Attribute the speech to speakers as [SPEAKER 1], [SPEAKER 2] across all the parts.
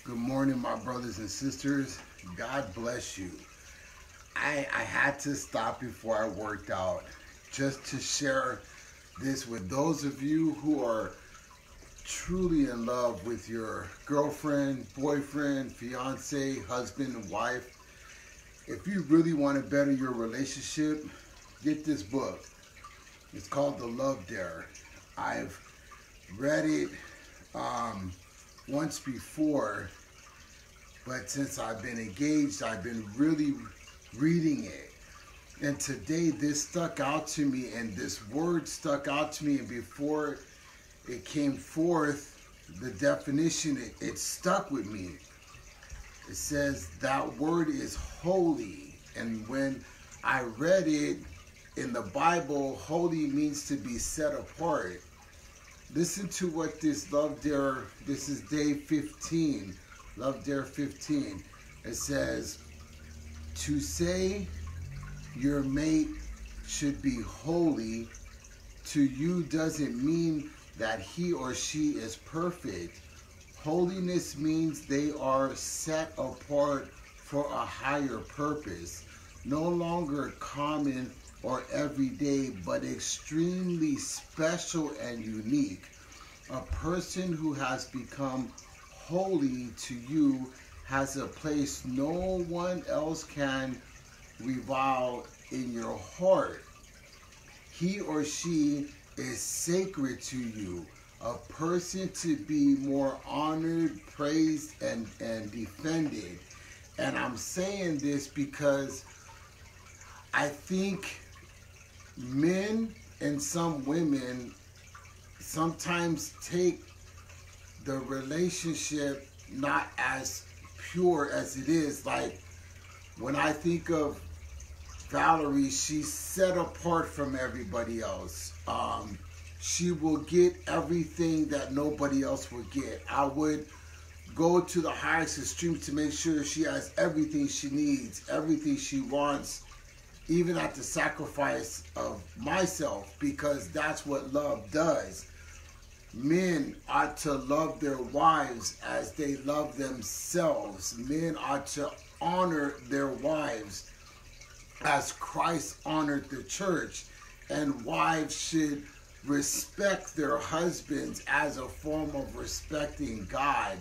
[SPEAKER 1] Good morning, my brothers and sisters. God bless you. I had to stop before I worked out just to share this with those of you who are truly in love with your girlfriend, boyfriend, fiance, husband, and wife. If you really want to better your relationship, get this book. It's called The Love Dare. I've read it once before, but since I've been engaged, I've been really reading it. And today this stuck out to me, and this word stuck out to me, and before it came forth, the definition, it stuck with me. It says that word is holy. And when I read it in the Bible, holy means to be set apart. Listen to what this Love Dare, this is day 15, Love Dare 15. It says, to say your mate should be holy to you doesn't mean that he or she is perfect. Holiness means they are set apart for a higher purpose, no longer common or everyday, but extremely special and unique. A person who has become holy to you has a place no one else can rival in your heart. He or she is sacred to you, a person to be more honored, praised, and defended. And I'm saying this because I think men and some women sometimes take the relationship not as pure as it is. Like when I think of Valerie, she's set apart from everybody else. She will get everything that nobody else will get. I would go to the highest extreme to make sure she has everything she needs, everything she wants, even at the sacrifice of myself, because that's what love does. Men ought to love their wives as they love themselves. Men ought to honor their wives as Christ honored the church. And wives should respect their husbands as a form of respecting God.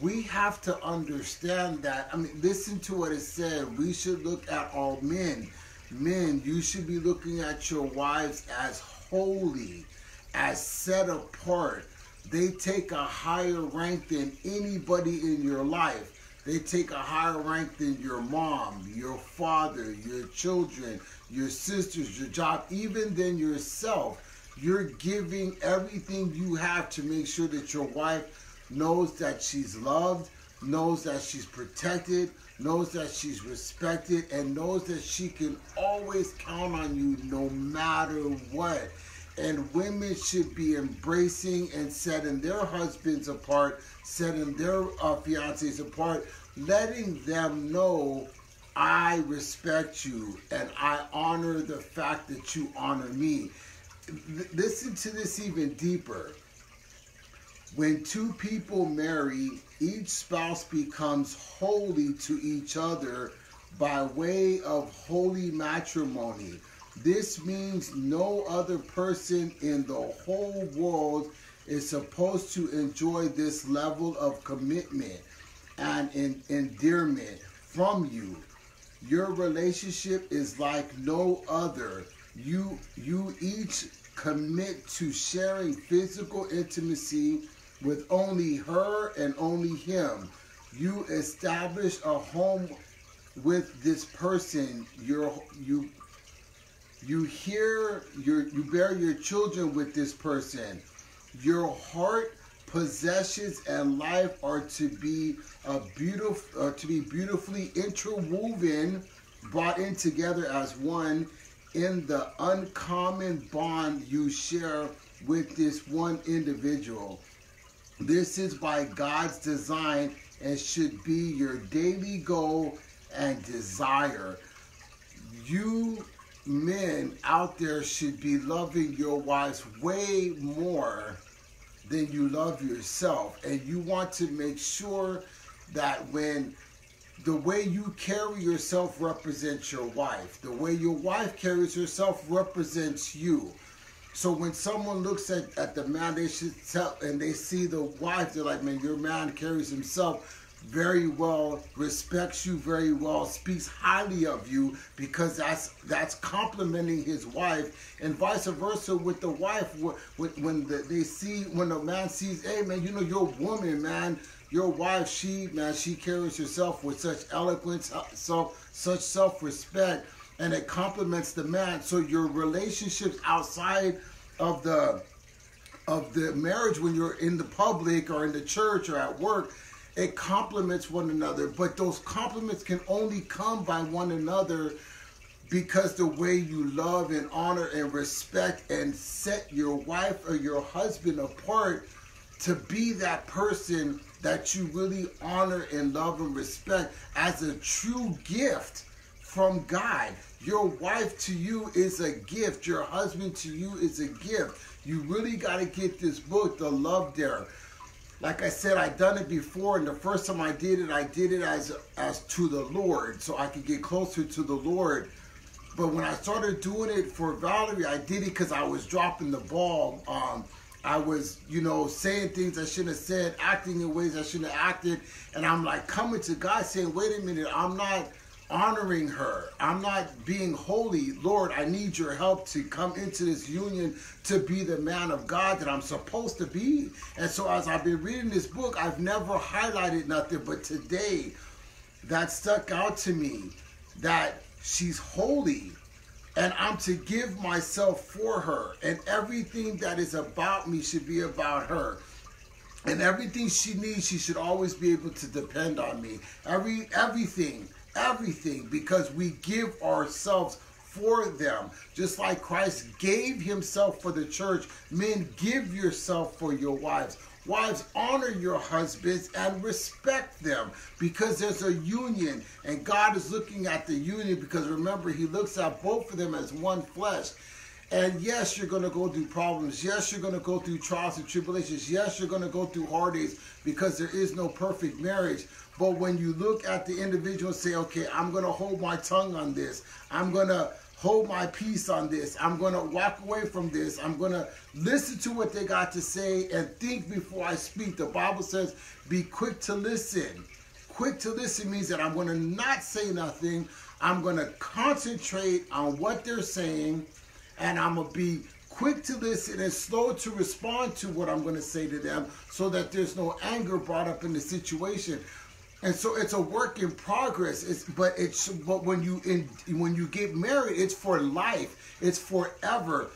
[SPEAKER 1] We have to understand that. I mean, listen to what it said. We should look at all men. Men, you should be looking at your wives as holy, as set apart. They take a higher rank than anybody in your life. They take a higher rank than your mom, your father, your children, your sisters, your job, even than yourself. You're giving everything you have to make sure that your wife knows that she's loved, knows that she's protected, knows that she's respected, and knows that she can always count on you no matter what. And women should be embracing and setting their husbands apart, setting their fiancés apart, letting them know, I respect you and I honor the fact that you honor me. Listen to this even deeper. When two people marry, each spouse becomes holy to each other by way of holy matrimony. This means no other person in the whole world is supposed to enjoy this level of commitment and endearment from you. Your relationship is like no other. You each commit to sharing physical intimacy with only her and only him. You establish a home with this person. You bear your children with this person. Your heart, possessions, and life are to be beautifully interwoven, brought in together as one in the uncommon bond you share with this one individual. This is by God's design and should be your daily goal and desire. You men out there should be loving your wives way more than you love yourself. And you want to make sure that when the way you carry yourself represents your wife, the way your wife carries herself represents you. So when someone looks at the man, they should tell, and they see the wife, they're like, man, your man carries himself very well, respects you very well, speaks highly of you, because that's complimenting his wife, and vice versa with the wife. When the man sees, hey man, you know, your woman, man, your wife, she carries herself with such eloquence, such self-respect, and it compliments the man. So your relationships outside of the marriage, when you're in the public or in the church or at work, it complements one another. But those compliments can only come by one another because the way you love and honor and respect and set your wife or your husband apart to be that person that you really honor and love and respect as a true gift from God. Your wife to you is a gift. Your husband to you is a gift. You really got to get this book, The Love Dare. Like I said, I've done it before, and the first time I did it as to the Lord, so I could get closer to the Lord. But when I started doing it for Valerie, I did it because I was dropping the ball. I was, saying things I shouldn't have said, acting in ways I shouldn't have acted, and I'm like coming to God saying, wait a minute, I'm not honoring her. I'm not being holy. Lord, I need your help to come into this union to be the man of God that I'm supposed to be. And so as I've been reading this book, I've never highlighted nothing, but today that stuck out to me, that she's holy and I'm to give myself for her, and everything that is about me should be about her. And everything she needs, she should always be able to depend on me. Everything, because we give ourselves for them. Just like Christ gave himself for the church, men, give yourself for your wives. Wives, honor your husbands and respect them, because there's a union, and God is looking at the union, because remember, he looks at both of them as one flesh. And yes, you're going to go through problems. Yes, you're going to go through trials and tribulations. Yes, you're going to go through heartaches, because there is no perfect marriage. But when you look at the individual and say, okay, I'm going to hold my tongue on this. I'm going to hold my peace on this. I'm going to walk away from this. I'm going to listen to what they got to say and think before I speak. The Bible says, be quick to listen. Quick to listen means that I'm going to not say nothing. I'm going to concentrate on what they're saying, and I'm going to be quick to listen and slow to respond to what I'm going to say to them, so that there's no anger brought up in the situation. And so it's a work in progress. But when you get married, it's for life. It's forever.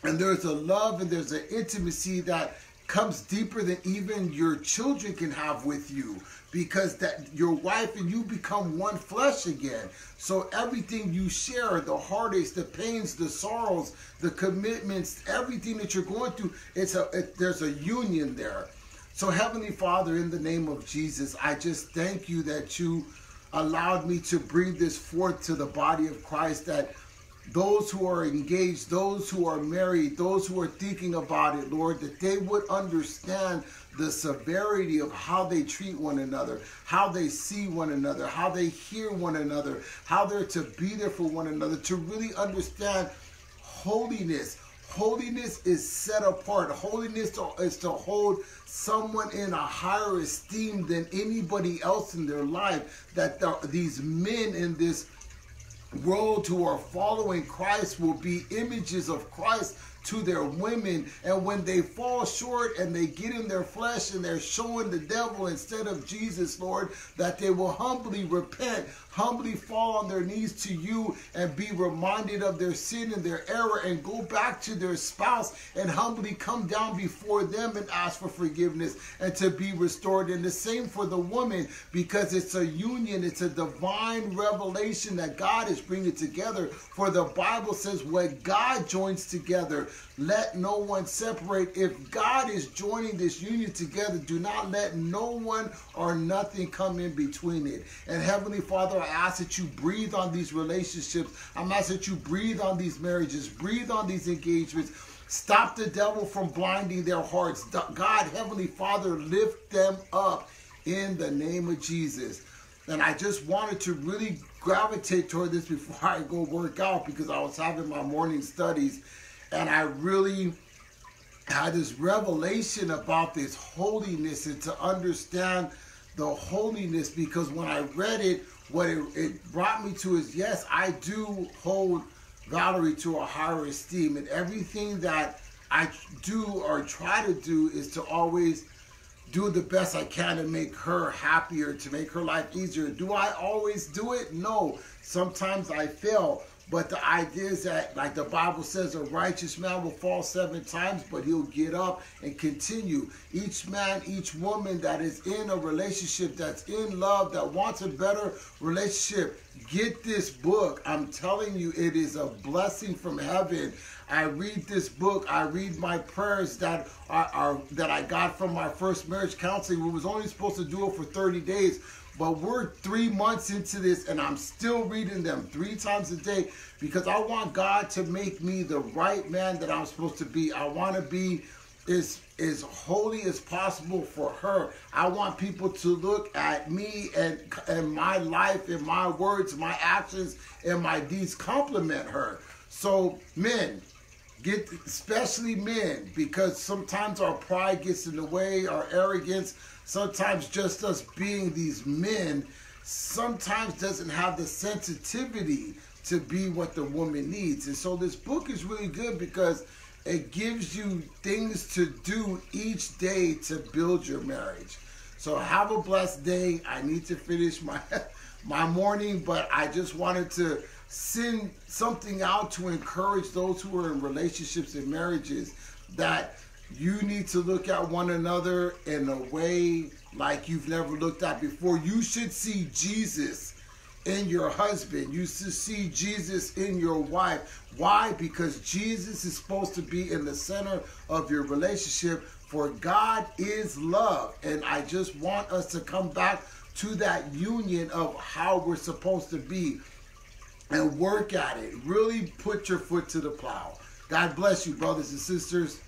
[SPEAKER 1] And there's a love and there's an intimacy that comes deeper than even your children can have with you, because that your wife and you become one flesh again. So everything you share, the heartaches, the pains, the sorrows, the commitments, everything that you're going through, there's a union there. So Heavenly Father, in the name of Jesus, I just thank you that you allowed me to bring this forth to the body of Christ, that those who are engaged, those who are married, those who are thinking about it, Lord, that they would understand the severity of how they treat one another, how they see one another, how they hear one another, how they're to be there for one another, to really understand holiness. Holiness is set apart. Holiness is to hold someone in a higher esteem than anybody else in their life. That these men in this world who are following Christ will be images of Christ to their women. And when they fall short and they get in their flesh and they're showing the devil instead of Jesus, Lord, that they will humbly repent, humbly fall on their knees to you and be reminded of their sin and their error, and go back to their spouse and humbly come down before them and ask for forgiveness and to be restored. And the same for the woman, because it's a union, it's a divine revelation that God is bringing together. For the Bible says, what God joins together, let no one separate. If God is joining this union together, do not let no one or nothing come in between it. And Heavenly Father, I ask that you breathe on these relationships. I'm asking that you breathe on these marriages, breathe on these engagements. Stop the devil from blinding their hearts. God, Heavenly Father, lift them up in the name of Jesus. And I just wanted to really gravitate toward this before I go work out, because I was having my morning studies and I really had this revelation about this holiness and to understand the holiness, because when I read it, what it brought me to is, yes, I do hold Valerie to a higher esteem, and everything that I do or try to do is to always do the best I can to make her happier, to make her life easier. Do I always do it? No. Sometimes I fail. But the idea is that, like the Bible says, a righteous man will fall 7 times, but he'll get up and continue. Each man, each woman that is in a relationship, that's in love, that wants a better relationship, get this book. I'm telling you, it is a blessing from heaven. I read this book. I read my prayers that I got from my first marriage counseling. We was only supposed to do it for 30 days. But we're 3 months into this, and I'm still reading them 3 times a day, because I want God to make me the right man that I'm supposed to be. I want to be as holy as possible for her. I want people to look at me and my life and my words, my actions, and my deeds compliment her. So men, especially men, because sometimes our pride gets in the way, our arrogance. Sometimes just us being these men sometimes doesn't have the sensitivity to be what the woman needs. And so this book is really good because it gives you things to do each day to build your marriage. So have a blessed day. I need to finish my morning, but I just wanted to send something out to encourage those who are in relationships and marriages, that you need to look at one another in a way like you've never looked at before. You should see Jesus in your husband. You should see Jesus in your wife. Why? Because Jesus is supposed to be in the center of your relationship, for God is love. And I just want us to come back to that union of how we're supposed to be and work at it. Really put your foot to the plow. God bless you, brothers and sisters.